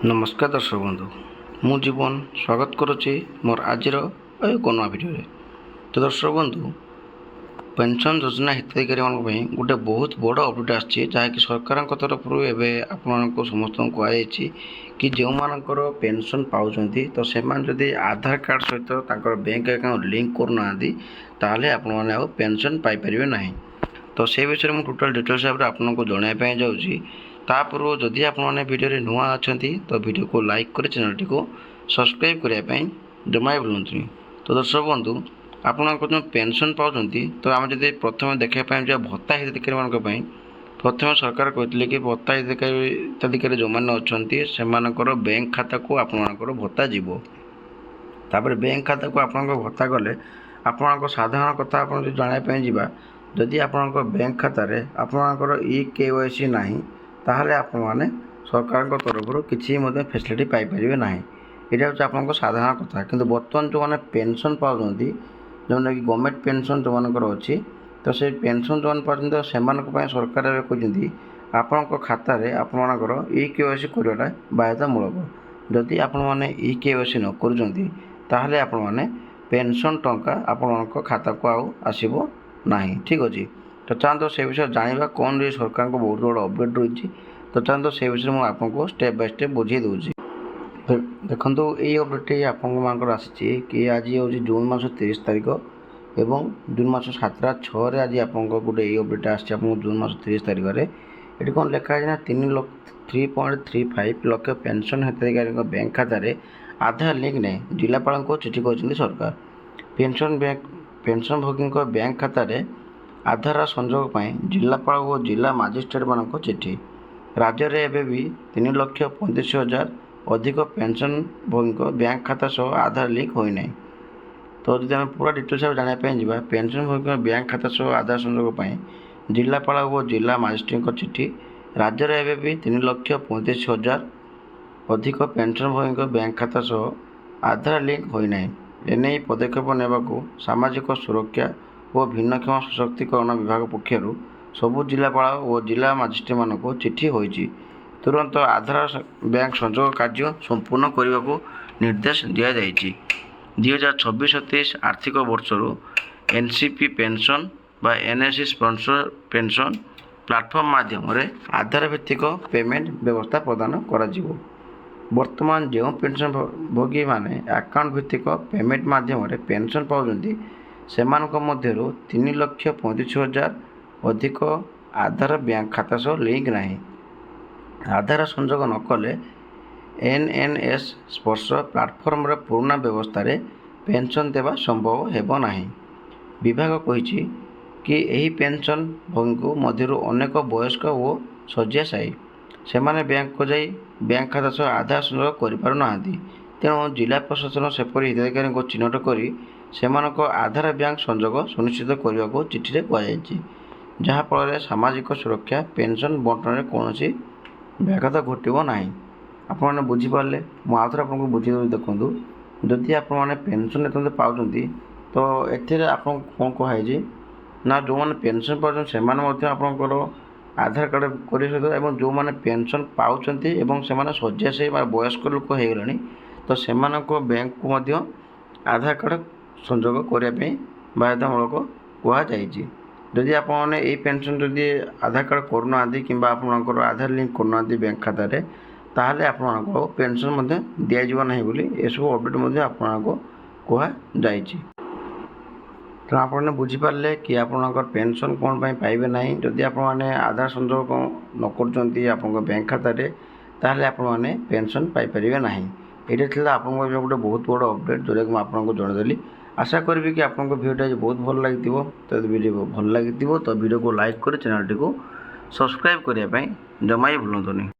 नमस्कार दर्शक बंधु मु जीवन स्वागत करुच्ची मोर आज एक नवा भिडियो। तो दर्शक बंधु पेंशन योजना हिताधिकारी मान गोटे बहुत बड़ अपडेट आसी जहाँकि सरकार तरफ आपको समस्त कहुई कि जो मानकर पेंशन पाँच तो से जदि आधार कार्ड सहित बैंक अकाउंट लिंक करना ताहले आपने पेंशन पाइपर ना। तो से विषय में टोटाल डिटेल्स आपको जनवाई जाऊँगी। तापूर्व जदि आपने वीडियो नुआ अच्छा तो वीडियो को लाइक कर चैनल टी को सब्सक्राइब करने जमा भूलुनि। तो दर्शक बंधु आपको जो पेंशन पाँच तो आम जब प्रथम देखा भत्ता हिताधिकारी मान प्रथम सरकार कहते कि भत्ता हिताधिकारी जो मैंने अच्छा से बैंक खाता को आपणकर भत्ता जीव। तापर बैंक खाता को आप भत्ता गले आप साधारण कथा आप जानापी जावा जदि आप बैंक खाता आपणकर EKYC ना ताहले आप माने सरकार तरफ किसी फैसिलिटी पाइपर ना। यहाँ हूँ आप साधारण कथा किंतु बर्तमान जो मैंने पेंशन पाँच जो कि गवर्नमेंट पेंशन जो मानकर अच्छी तो से पेंशन जो मैंने पाँच तो से सरकार कहते आपण खाता आपणकर EKYC करवाटा बाध्यतामूलक। जदि आपने EKYC न कर ताहले आपण माने पेंशन टंका आपण खाता को आसब ना। ठीक अच्छे तो चाहते से विषय जाना कौन रही सरकार को बहुत बड़ा अपडेट रही। तो चाहते से विषय में आपको स्टेप बाय स्टेप बुझे दूसरी। देखो ये अपडेट आपंकर आसी कि आज हूँ जून मास 30 तारीख एवं जून मास 7/6 आज आप गोटे ये अपडेट आसी जून मास 30 तारीख में ये कौन लिखाई ना 3.35 लाख पेंशन हिताधिकारी बैंक खाता आधार लिंक नहीं जिलापाल को चिठी कहते सरकार। पेंशन भोगी बैंक खाता आधार संजोग जिलापाल और जिला मजिस्ट्रेट मान चिठी। राज्य में एवं भी 3,35,000 अधिक पेंशन भोगी बैंक खाता सह आधार लिंक होना। तो जब आम पूरा डिटेल्स जानापी जावा पेंशन भोगी बैंक खाता सह आधार संजोग जिलापाल और जिला मजिस्ट्रेट चिठी। राज्य में एवं भी 3,35,000 अधिक पेंशन भोगी बैंक खाता सह आधार लिंक होना। एने पदक्षेप नेबाकू सामाजिक सुरक्षा और भिन्नक्षम सशक्तिकरण विभाग पक्षर सबु जिलापाल और जिला मजिस्ट्रेट मान चिठी होती तुरंत आधार बैंक संजोग कार्य संपूर्ण करने को निर्देश दि जाएगी। 2026-27 आर्थिक वर्ष NCP पेंशन बा NSC स्पॉन्सर पेंशन प्लाटफर्म माध्यम आधार भित्तिक पेमेंट व्यवस्था प्रदान करा जिवो। वर्तमान जो पेंशन भोगी माने अकाउंट भित्तिक पेमेंट माध्यम पेंशन पाँच से 3,35,000 अधिक आधार बैंक खाता सह लिंक ना। आधार संजोग न कले NNS स्पर्श प्लाटफर्म पुराना व्यवस्था पेंशन देवा संभव हेब ना। विभाग कही कि यही पेंशन भोगी मध्य अनेक वयस्क और शଯ୍याशायी से बैंक को जाई बैंक खाता सह आधार संजोग करना। तेणु जिला प्रशासन सेपरी हिताधिकारी को चिन्हट कर से आधार बैंक संजोग सुनिश्चित करने को चिठी कहुई जहाँफल सामाजिक सुरक्षा पेंशन बंटन में कौन व्याघात घटना ना। आपने बुझीपारे मुझे आपको बुझे देखूँ जदि आपने पेंशन एत पाँच तो ये आपको कौन कहुई ना जो मैंने पेंशन पाँच से आपंकर आधार कार्ड कर सहित जो मैंने पेंशन पाँच से शଯ୍याशायी वयस्क लोक हो गले तो से बैंक को आधार कार्ड संजोग करने बाध्यतामूलक कहुई। जदि आपने ये पेंशन जदि आधार कार्ड करना कि आपंकर आधार लिंक करना बैंक खाता ताहले आपको पेंशन दिज्व ना बोली सब अपडेट आपको कहुई। तो आपने बुझीपारे कि आपंकर पेंशन कौन पाइबे ना जदि आपने आधार संजोग न कर बैंक खाता ताहले आपने पेंशन पाइपर ना। ये आप गोटे बहुत बड़ अपडेट जोटा कि मुझे जनदेली। आशा करी कि आपको वीडियो बहुत भल लगी तो वीडियो भल लगी तो वीडियो को लाइक कर चैनल टी को सब्सक्राइब करने जमा भूलुनि।